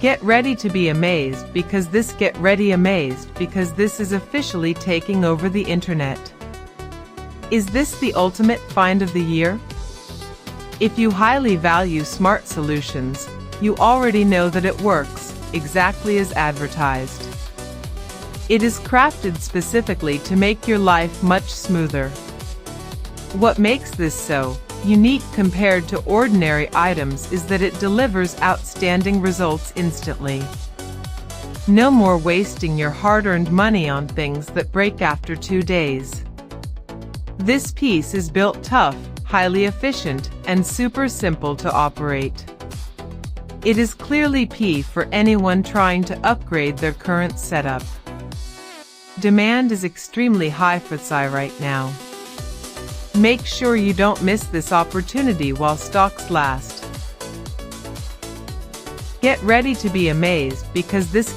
Get ready to be amazed because this is officially taking over the internet. Is this the ultimate find of the year? If you highly value smart solutions, you already know that it works exactly as advertised. It is crafted specifically to make your life much smoother. What makes this so unique compared to ordinary items is that it delivers outstanding results instantly. No more wasting your hard-earned money on things that break after 2 days. This piece is built tough, highly efficient, and super simple to operate. It is clearly P for anyone trying to upgrade their current setup. Demand is extremely high for Psy right now. Make sure you don't miss this opportunity while stocks last. Get ready to be amazed because this